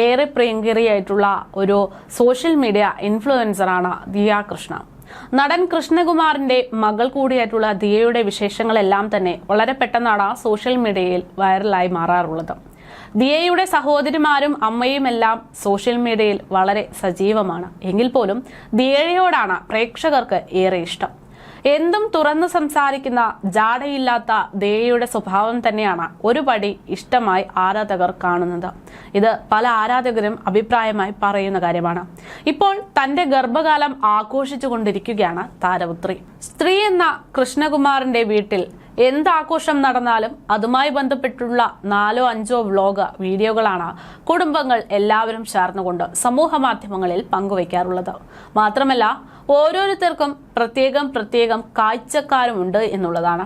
ഏറെ പ്രിയങ്കരിയായിട്ടുള്ള ഒരു social media ഇൻഫ്ലുവൻസറാണ് Diya Krishna. നടൻ കൃഷ്ണകുമാറിന്റെ മകൾ കൂടിയായിട്ടുള്ള ദിയയുടെ വിശേഷങ്ങളെല്ലാം തന്നെ വളരെ പെട്ടെന്നാണ് സോഷ്യൽ മീഡിയയിൽ വൈറലായി മാറാറുള്ളത്. ദിയയുടെ സഹോദരിമാരും അമ്മയുമെല്ലാം സോഷ്യൽ മീഡിയയിൽ വളരെ സജീവമാണ്. എങ്കിൽ പോലും ദിയയോടാണ് പ്രേക്ഷകർക്ക് ഏറെ ഇഷ്ടം. എന്തും തുറന്നു സംസാരിക്കുന്ന ജാടയില്ലാത്ത ദിയയുടെ സ്വഭാവം തന്നെയാണ് ഒരുപടി ഇഷ്ടമായി ആരാധകർ കാണുന്നത്. ഇത് പല ആരാധകരും അഭിപ്രായമായി പറയുന്ന കാര്യമാണ്. ഇപ്പോൾ തന്റെ ഗർഭകാലം ആഘോഷിച്ചുകൊണ്ടിരിക്കുകയാണ് താരപുത്രി. സ്ത്രീ എന്ന കൃഷ്ണകുമാറിന്റെ വീട്ടിൽ എന്താഘോഷം നടന്നാലും അതുമായി ബന്ധപ്പെട്ടുള്ള 4-5 വ്ലോഗ് വീഡിയോകളാണ് കുടുംബങ്ങൾ എല്ലാവരും ചേർന്നുകൊണ്ട് സമൂഹ മാധ്യമങ്ങളിൽ പങ്കുവയ്ക്കാറുള്ളത്. മാത്രമല്ല ഓരോരുത്തർക്കും പ്രത്യേകം കാഴ്ചക്കാരുമുണ്ട് എന്നുള്ളതാണ്.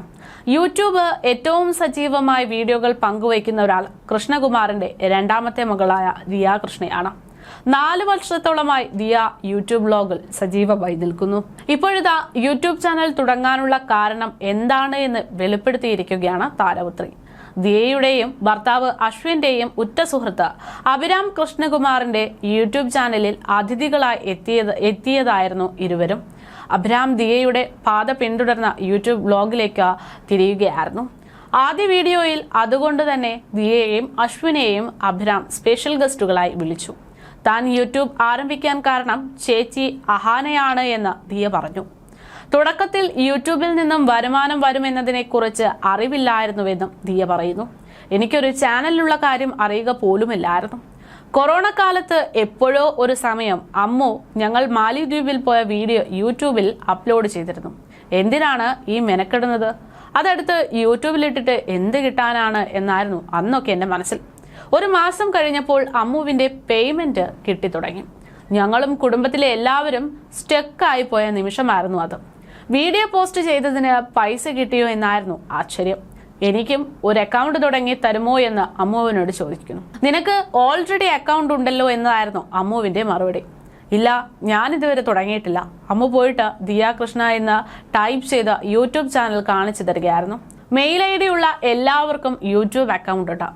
യൂട്യൂബ് ഏറ്റവും സജീവമായ വീഡിയോകൾ പങ്കുവയ്ക്കുന്ന ഒരാൾ കൃഷ്ണകുമാറിന്റെ രണ്ടാമത്തെ മകളായ ദിയ കൃഷ്ണയാണ്. 4 വർഷത്തോളമായി ദിയ യൂട്യൂബ് വ്ലോഗിൽ സജീവമായി നിൽക്കുന്നു. ഇപ്പോഴിതാ യൂട്യൂബ് ചാനൽ തുടങ്ങാനുള്ള കാരണം എന്താണ് എന്ന് വെളിപ്പെടുത്തിയിരിക്കുകയാണ് താരപുത്രി. ദിയയുടെയും ഭർത്താവ് അശ്വിന്റെയും ഉറ്റ സുഹൃത്ത് അഭിരാം കൃഷ്ണകുമാറിന്റെ യൂട്യൂബ് ചാനലിൽ അതിഥികളായി എത്തിയതായിരുന്നു ഇരുവരും. അഭിരാം ദിയയുടെ പാത പിന്തുടർന്ന യൂട്യൂബ് വ്ലോഗിലേക്ക് തിരിയുകയായിരുന്നു. ആദ്യ വീഡിയോയിൽ അതുകൊണ്ട് തന്നെ ദിയയെയും അശ്വിനെയും അഭിരാം സ്പെഷ്യൽ ഗസ്റ്റുകളായി വിളിച്ചു. താൻ യൂട്യൂബ് ആരംഭിക്കാൻ കാരണം ചേച്ചി അഹാനയാണ് എന്ന് ദിയ പറഞ്ഞു. തുടക്കത്തിൽ യൂട്യൂബിൽ നിന്നും വരുമാനം വരുമെന്നതിനെ കുറിച്ച് അറിവില്ലായിരുന്നുവെന്നും ദിയ പറയുന്നു. എനിക്കൊരു ചാനലിലുള്ള കാര്യം അറിയുക പോലുമില്ലായിരുന്നു. കൊറോണ കാലത്ത് എപ്പോഴോ ഒരു സമയം അമ്മു ഞങ്ങൾ മാലിദ്വീപിൽ പോയ വീഡിയോ യൂട്യൂബിൽ അപ്ലോഡ് ചെയ്തിരുന്നു. എന്തിനാണ് ഈ മെനക്കെടുന്നത്? അതെടുത്ത് യൂട്യൂബിലിട്ടിട്ട് എന്ത് കിട്ടാനാണ് എന്നായിരുന്നു അന്നൊക്കെ എൻ്റെ മനസ്സിൽ. ഒരു മാസം കഴിഞ്ഞപ്പോൾ അമ്മുവിൻ്റെ പേയ്മെന്റ് കിട്ടിത്തുടങ്ങി. ഞങ്ങളും കുടുംബത്തിലെ എല്ലാവരും സ്റ്റക്കായി പോയ നിമിഷമായിരുന്നു അത്. വീഡിയോ പോസ്റ്റ് ചെയ്തതിന് പൈസ കിട്ടിയോ എന്നായിരുന്നു ആശ്ചര്യം. എനിക്കും ഒരു അക്കൗണ്ട് തുടങ്ങി തരുമോ എന്ന് അമ്മുവിനോട് ചോദിക്കുന്നു. നിനക്ക് ഓൾറെഡി അക്കൗണ്ട് ഉണ്ടല്ലോ എന്നതായിരുന്നു അമ്മുവിന്റെ മറുപടി. ഇല്ല, ഞാനിതുവരെ തുടങ്ങിയിട്ടില്ല. അമ്മു പോയിട്ട് ദിയ കൃഷ്ണ എന്ന് ടൈപ്പ് ചെയ്ത യൂട്യൂബ് ചാനൽ കാണിച്ചു തരികയായിരുന്നു. മെയിൽ ID ഉള്ള എല്ലാവർക്കും യൂട്യൂബ് അക്കൗണ്ട് ഉണ്ട്.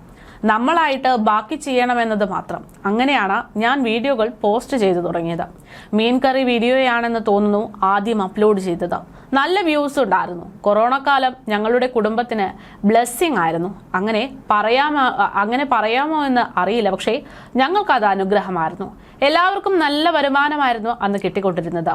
നമ്മളായിട്ട് ബാക്കി ചെയ്യണമെന്നത് മാത്രം. അങ്ങനെയാണ് ഞാൻ വീഡിയോകൾ പോസ്റ്റ് ചെയ്തു തുടങ്ങിയത്. മീൻ കറി വീഡിയോയാണെന്ന് തോന്നുന്നു ആദ്യം അപ്ലോഡ് ചെയ്തത്. നല്ല വ്യൂസ് ഉണ്ടായിരുന്നു. കൊറോണ കാലം ഞങ്ങളുടെ കുടുംബത്തിന് ബ്ലെസ്സിങ് ആയിരുന്നു. അങ്ങനെ പറയാമോ എന്ന് അറിയില്ല, പക്ഷേ ഞങ്ങൾക്കത് അനുഗ്രഹമായിരുന്നു. എല്ലാവർക്കും നല്ല വരുമാനമായിരുന്നു അന്ന് കിട്ടിക്കൊണ്ടിരുന്നത്.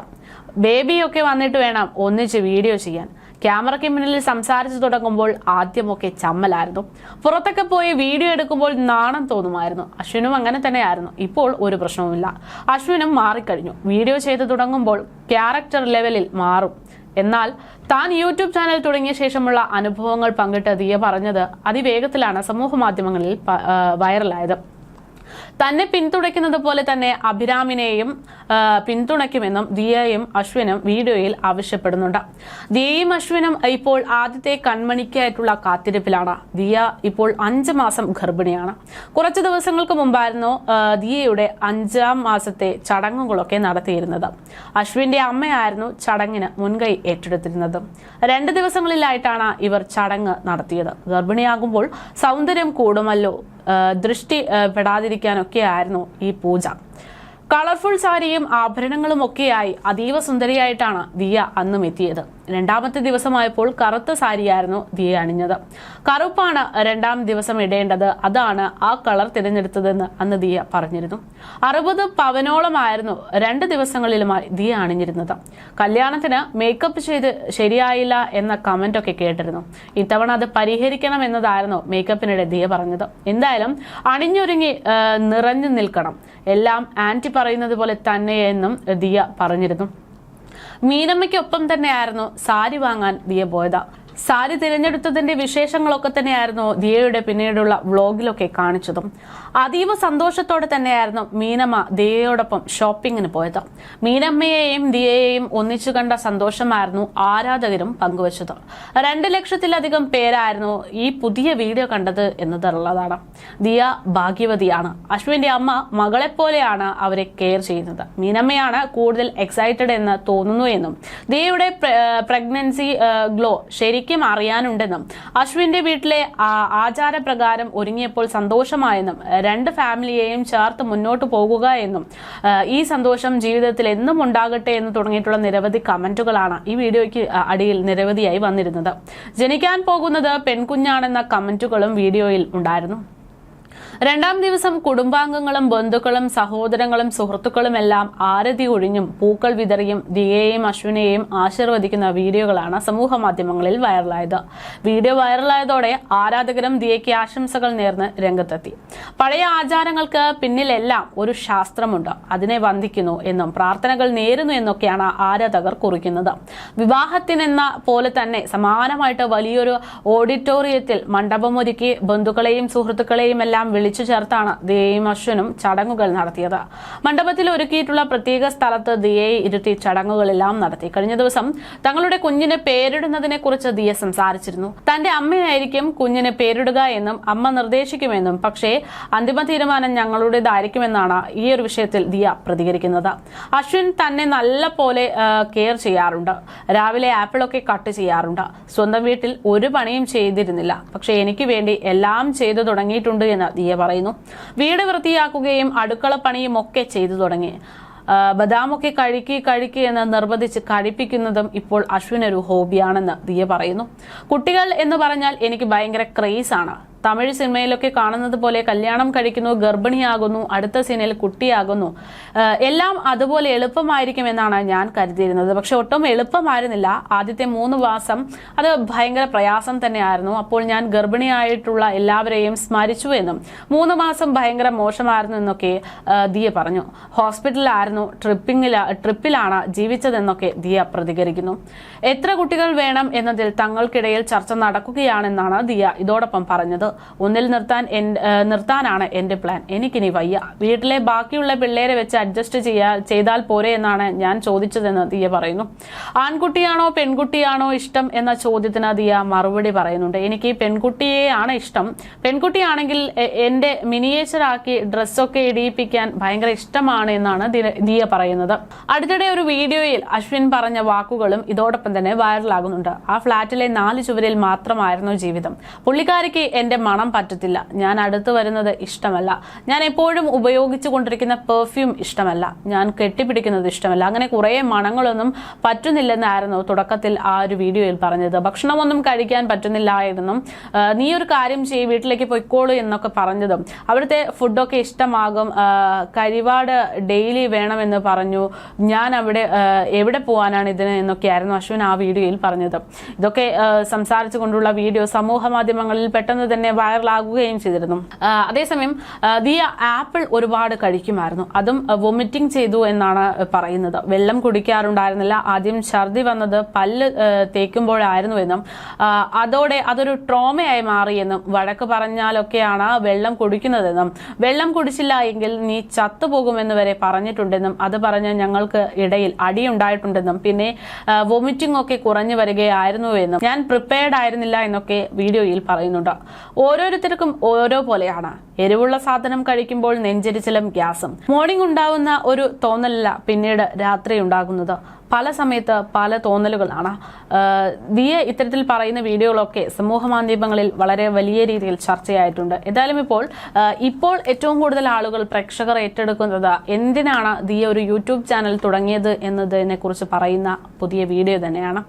ബേബിയൊക്കെ വന്നിട്ട് വേണം ഒന്നിച്ച് വീഡിയോ ചെയ്യാൻ. ക്യാമറയ്ക്ക് മുന്നിൽ സംസാരിച്ചു തുടങ്ങുമ്പോൾ ആദ്യമൊക്കെ ചമ്മലായിരുന്നു. പുറത്തൊക്കെ പോയി വീഡിയോ എടുക്കുമ്പോൾ നാണം തോന്നുമായിരുന്നു. അശ്വിനും അങ്ങനെ തന്നെയായിരുന്നു. ഇപ്പോൾ ഒരു പ്രശ്നവുമില്ല. അശ്വിനും മാറിക്കഴിഞ്ഞു. വീഡിയോ ചെയ്തു തുടങ്ങുമ്പോൾ ക്യാരക്ടർ ലെവലിൽ മാറും. എന്നാൽ താൻ യൂട്യൂബ് ചാനൽ തുടങ്ങിയ ശേഷമുള്ള അനുഭവങ്ങൾ പങ്കിട്ട് ദിയ പറഞ്ഞത് അതിവേഗത്തിലാണ് സമൂഹ മാധ്യമങ്ങളിൽ വൈറലായത്. തന്നെ പിന്തുണയ്ക്കുന്നത് പോലെ തന്നെ അഭിരാമിനെയും പിന്തുണയ്ക്കുമെന്നും ദിയയും അശ്വിനും വീഡിയോയിൽ ആവശ്യപ്പെടുന്നുണ്ട്. ദിയയും അശ്വിനും ഇപ്പോൾ ആദ്യത്തെ കൺമണിക്കായിട്ടുള്ള കാത്തിരിപ്പിലാണ്. ദിയ ഇപ്പോൾ 5 മാസം ഗർഭിണിയാണ്. കുറച്ച് ദിവസങ്ങൾക്ക് മുമ്പായിരുന്നു ദിയയുടെ 5ാം മാസത്തെ ചടങ്ങുകളൊക്കെ നടത്തിയിരുന്നത്. അശ്വിന്റെ അമ്മയായിരുന്നു ചടങ്ങിന് മുൻകൈ ഏറ്റെടുത്തിരുന്നത്. 2 ദിവസങ്ങളിലായിട്ടാണ് ഇവർ ചടങ്ങ് നടത്തിയത്. ഗർഭിണിയാകുമ്പോൾ സൗന്ദര്യം കൂടുമല്ലോ, ദൃഷ്ടി പെടാതിരിക്കാനൊക്കെ ആയിരുന്നു ഈ പൂജ. കളർഫുൾ സാരിയും ആഭരണങ്ങളും ഒക്കെയായി അതീവ സുന്ദരിയായിട്ടാണ് ദിയ അന്നും എത്തിയത്. 2ാമത്തെ ദിവസമായപ്പോൾ കറുത്ത സാരിയായിരുന്നു ദിയ അണിഞ്ഞത്. കറുപ്പാണ് 2ാം ദിവസം ഇടേണ്ടത്, അതാണ് ആ കളർ തിരഞ്ഞെടുത്തതെന്ന് അന്ന് ദിയ പറഞ്ഞിരുന്നു. 60 പവനോളമായിരുന്നു 2 ദിവസങ്ങളിലുമായി ദിയ അണിഞ്ഞിരുന്നത്. കല്യാണത്തിന് മേക്കപ്പ് ചെയ്ത് ശരിയായില്ല എന്ന കമന്റൊക്കെ കേട്ടിരുന്നു. ഇത്തവണ അത് പരിഹരിക്കണം എന്നതായിരുന്നു മേക്കപ്പിനിടെ ദിയ പറഞ്ഞത്. എന്തായാലും അണിഞ്ഞൊരുങ്ങി നിറഞ്ഞു നിൽക്കണം, എല്ലാം ആന്റി പറയുന്നത് പോലെ തന്നെയെന്നും ദിയ പറഞ്ഞിരുന്നു. മീനമ്മയ്ക്കൊപ്പം തന്നെയായിരുന്നു സാരി വാങ്ങാൻ ദിയ പോയത്. സാരി തിരഞ്ഞെടുത്തതിന്റെ വിശേഷങ്ങളൊക്കെ തന്നെയായിരുന്നു ദിയയുടെ പിന്നീടുള്ള വ്ലോഗിലൊക്കെ കാണിച്ചതും. അതീവ സന്തോഷത്തോടെ തന്നെയായിരുന്നു മീനമ്മ ദിയയോടൊപ്പം ഷോപ്പിങ്ങിന് പോയത്. മീനമ്മയെയും ദിയയെയും ഒന്നിച്ചു കണ്ട സന്തോഷമായിരുന്നു ആരാധകരും പങ്കുവച്ചത്. 2 ലക്ഷത്തിലധികം പേരായിരുന്നു ഈ പുതിയ വീഡിയോ കണ്ടത് എന്നതുള്ളതാണ്. ദിയ ഭാഗ്യവതിയാണ്. അശ്വിന്റെ അമ്മ മകളെപ്പോലെയാണ് അവരെ കെയർ ചെയ്യുന്നത്. മീനമ്മയാണ് കൂടുതൽ എക്സൈറ്റഡ് എന്ന് തോന്നുന്നു എന്നും ദിയയുടെ പ്രഗ്നൻസി ഗ്ലോ ശരിക്കും എനിക്കും അറിയാനുണ്ടെന്നും അശ്വിന്റെ വീട്ടിലെ ആചാരപ്രകാരം ഒരുങ്ങിയപ്പോൾ സന്തോഷമായെന്നും രണ്ട് ഫാമിലിയെയും ചേർത്ത് മുന്നോട്ട് പോകുക എന്നും ഈ സന്തോഷം ജീവിതത്തിൽ എന്നും ഉണ്ടാകട്ടെ എന്ന് തുടങ്ങിയിട്ടുള്ള നിരവധി കമന്റുകളാണ് ഈ വീഡിയോയ്ക്ക് അടിയിൽ നിരവധിയായി വന്നിരുന്നത്. ജനിക്കാൻ പോകുന്നത് പെൺകുഞ്ഞാണെന്ന കമന്റുകളും വീഡിയോയിൽ ഉണ്ടായിരുന്നു. രണ്ടാം ദിവസം കുടുംബാംഗങ്ങളും ബന്ധുക്കളും സഹോദരങ്ങളും സുഹൃത്തുക്കളും എല്ലാം ആരതി ഒഴിഞ്ഞും പൂക്കൾ വിതറിയും ദിയയെയും അശ്വിനെയും ആശീർവദിക്കുന്ന വീഡിയോകളാണ് സമൂഹ മാധ്യമങ്ങളിൽ വൈറലായത്. വീഡിയോ വൈറലായതോടെ ആരാധകരും ദിയയ്ക്ക് ആശംസകൾ നേർന്ന് രംഗത്തെത്തി. പഴയ ആചാരങ്ങൾക്ക് പിന്നിലെല്ലാം ഒരു ശാസ്ത്രമുണ്ട്, അതിനെ വന്ദിക്കുന്നു എന്നും പ്രാർത്ഥനകൾ നേരുന്നു എന്നൊക്കെയാണ് ആരാധകർ കുറിക്കുന്നത്. വിവാഹത്തിനെന്ന പോലെ തന്നെ സമാനമായിട്ട് വലിയൊരു ഓഡിറ്റോറിയത്തിൽ മണ്ഡപമൊരുക്കി ബന്ധുക്കളെയും സുഹൃത്തുക്കളെയും എല്ലാം വിളിച്ചു ചേർത്താണ് ദിയയും അശ്വിനും ചടങ്ങുകൾ നടത്തിയത്. മണ്ഡപത്തിൽ ഒരുക്കിയിട്ടുള്ള പ്രത്യേക സ്ഥലത്ത് ദിയയെ ഇരുത്തി ചടങ്ങുകളെല്ലാം നടത്തി. കഴിഞ്ഞ ദിവസം തങ്ങളുടെ കുഞ്ഞിനെ പേരിടുന്നതിനെ കുറിച്ച് ദിയ സംസാരിച്ചിരുന്നു. തന്റെ അമ്മയായിരിക്കും കുഞ്ഞിനെ പേരിടുക എന്നും അമ്മ നിർദ്ദേശിക്കുമെന്നും, പക്ഷേ അന്തിമ തീരുമാനം ഞങ്ങളുടേതായിരിക്കുമെന്നാണ് ഈ ഒരു വിഷയത്തിൽ ദിയ പ്രതികരിക്കുന്നത്. അശ്വിൻ തന്നെ നല്ല പോലെ കെയർ ചെയ്യാറുണ്ട്. രാവിലെ ആപ്പിളൊക്കെ കട്ട് ചെയ്യാറുണ്ട്. സ്വന്തം വീട്ടിൽ ഒരു പണിയും ചെയ്തിരുന്നില്ല, പക്ഷേ എനിക്ക് വേണ്ടി എല്ലാം ചെയ്തു തുടങ്ങിയിട്ടുണ്ട് എന്ന് ദിയ പറയുന്നു. വീട് വൃത്തിയാക്കുകയും അടുക്കള പണിയും ഒക്കെ ചെയ്തു തുടങ്ങി. ബദാമൊക്കെ കഴിക്കുക എന്ന് നിർബന്ധിച്ച് കഴിപ്പിക്കുന്നതും ഇപ്പോൾ അശ്വിനൊരു ഹോബിയാണെന്ന് ദിയ പറയുന്നു. കുട്ടികൾ എന്ന് പറഞ്ഞാൽ എനിക്ക് ഭയങ്കര ക്രേസാണ്. തമിഴ് സിനിമയിലൊക്കെ കാണുന്നത് പോലെ കല്യാണം കഴിക്കുന്നു, ഗർഭിണിയാകുന്നു, അടുത്ത സീനിൽ കുട്ടിയാകുന്നു, എല്ലാം അതുപോലെ എളുപ്പമായിരിക്കുമെന്നാണ് ഞാൻ കരുതിയിരുന്നത്. പക്ഷെ ഒട്ടും എളുപ്പമായിരുന്നില്ല. ആദ്യത്തെ 3 മാസം അത് ഭയങ്കര പ്രയാസം തന്നെയായിരുന്നു. അപ്പോൾ ഞാൻ ഗർഭിണിയായിട്ടുള്ള എല്ലാവരെയും സ്മരിച്ചു എന്നും 3 മാസം ഭയങ്കര മോശമായിരുന്നു എന്നൊക്കെ ദിയ പറഞ്ഞു. ഹോസ്പിറ്റലിലായിരുന്നു, ട്രിപ്പിലാണ് ജീവിച്ചതെന്നൊക്കെ ദിയ പ്രതികരിക്കുന്നു. എത്ര കുട്ടികൾ വേണം എന്നതിൽ തങ്ങൾക്കിടയിൽ ചർച്ച നടക്കുകയാണെന്നാണ് ദിയ ഇതോടൊപ്പം പറഞ്ഞത്. ഒന്നിൽ നിർത്താനാണ് എന്റെ പ്ലാൻ. എനിക്കിനി വയ്യ. വീട്ടിലെ ബാക്കിയുള്ള പിള്ളേരെ വെച്ച് അഡ്ജസ്റ്റ് ചെയ്താൽ പോരെ എന്നാണ് ഞാൻ ചോദിച്ചതെന്ന് ദിയ പറയുന്നു. ആൺകുട്ടിയാണോ പെൺകുട്ടിയാണോ ഇഷ്ടം എന്ന ചോദ്യത്തിന് ദിയ മറുപടി പറയുന്നുണ്ട്. എനിക്ക് പെൺകുട്ടിയെയാണ് ഇഷ്ടം. പെൺകുട്ടിയാണെങ്കിൽ എന്റെ മിനിയേച്ചറാക്കി ഡ്രസ്സൊക്കെ ഇടിയിപ്പിക്കാൻ ഭയങ്കര ഇഷ്ടമാണ് എന്നാണ് ദിയ പറയുന്നത്. അടുത്തിടെ ഒരു വീഡിയോയിൽ അശ്വിൻ പറഞ്ഞ വാക്കുകളും ഇതോടൊപ്പം തന്നെ വൈറലാകുന്നുണ്ട്. ആ ഫ്ളാറ്റിലെ 4 ചുവരിൽ മാത്രമായിരുന്നു ജീവിതം. പുള്ളിക്കാരിക്ക് എന്റെ മണം പറ്റത്തില്ല. ഞാൻ അടുത്ത് വരുന്നത് ഇഷ്ടമല്ല. ഞാൻ എപ്പോഴും ഉപയോഗിച്ചു കൊണ്ടിരിക്കുന്ന പെർഫ്യൂം ഇഷ്ടമല്ല. ഞാൻ കെട്ടിപ്പിടിക്കുന്നത് ഇഷ്ടമല്ല. അങ്ങനെ കുറേ മണങ്ങളൊന്നും പറ്റുന്നില്ലെന്നായിരുന്നു തുടക്കത്തിൽ ആ ഒരു വീഡിയോയിൽ പറഞ്ഞത്. ഭക്ഷണമൊന്നും കഴിക്കാൻ പറ്റുന്നില്ല എന്നും നീ ഒരു കാര്യം ചെയ്യ്, വീട്ടിലേക്ക് പൊയ്ക്കോളൂ എന്നൊക്കെ പറഞ്ഞതും അവിടുത്തെ ഫുഡൊക്കെ ഇഷ്ടമാകും, കരിവാട് ഡെയിലി വേണമെന്ന് പറഞ്ഞു. ഞാൻ എവിടെ പോകാനാണ് ഇതിന് എന്നൊക്കെയായിരുന്നു അശ്വിൻ ആ വീഡിയോയിൽ പറഞ്ഞത്. ഇതൊക്കെ സംസാരിച്ചു കൊണ്ടുള്ള വീഡിയോ സമൂഹ മാധ്യമങ്ങളിൽ പെട്ടെന്ന് തന്നെ വൈറലാകുകയും ചെയ്തിരുന്നു. അതേസമയം ദിയ ആപ്പിൾ ഒരുപാട് കഴിക്കുമായിരുന്നു. അതും വൊമിറ്റിംഗ് ചെയ്തു എന്നാണ് പറയുന്നത്. വെള്ളം കുടിക്കാറുണ്ടായിരുന്നില്ല. ആദ്യം ഛർദി വന്നത് പല്ല് തേക്കുമ്പോഴായിരുന്നു എന്നും അതോടെ അതൊരു ട്രോമയായി മാറിയെന്നും വഴക്ക് പറഞ്ഞാലൊക്കെയാണ് വെള്ളം കുടിക്കുന്നതെന്നും വെള്ളം കുടിച്ചില്ല എങ്കിൽ നീ ചത്തുപോകുമെന്ന് വരെ പറഞ്ഞിട്ടുണ്ടെന്നും അത് പറഞ്ഞ് ഞങ്ങൾക്ക് ഇടയിൽ അടിയുണ്ടായിട്ടുണ്ടെന്നും പിന്നെ വൊമിറ്റിംഗ് ഒക്കെ കുറഞ്ഞു വരികയായിരുന്നു എന്നും ഞാൻ പ്രിപ്പയർഡ് ആയിരുന്നില്ല എന്നൊക്കെ വീഡിയോയിൽ പറയുന്നുണ്ട്. ഓരോരുത്തർക്കും ഓരോ പോലെയാണ്. എരിവുള്ള സാധനം കഴിക്കുമ്പോൾ നെഞ്ചരിച്ചിലും ഗ്യാസും. മോർണിംഗ് ഉണ്ടാകുന്ന ഒരു തോന്നലല്ല പിന്നീട് രാത്രി ഉണ്ടാകുന്നത്. പല സമയത്ത് പല തോന്നലുകളാണ്. ദിയ ഇത്തരത്തിൽ പറയുന്ന വീഡിയോകളൊക്കെ സമൂഹ മാധ്യമങ്ങളിൽ വളരെ വലിയ രീതിയിൽ ചർച്ചയായിട്ടുണ്ട്. എന്തായാലും ഇപ്പോൾ ഏറ്റവും കൂടുതൽ ആളുകൾ പ്രേക്ഷകർ ഏറ്റെടുക്കുന്നത് എന്തിനാണ് ദിയ ഒരു യൂട്യൂബ് ചാനൽ തുടങ്ങിയത് എന്നതിനെ കുറിച്ച് പറയുന്ന പുതിയ വീഡിയോ തന്നെയാണ്.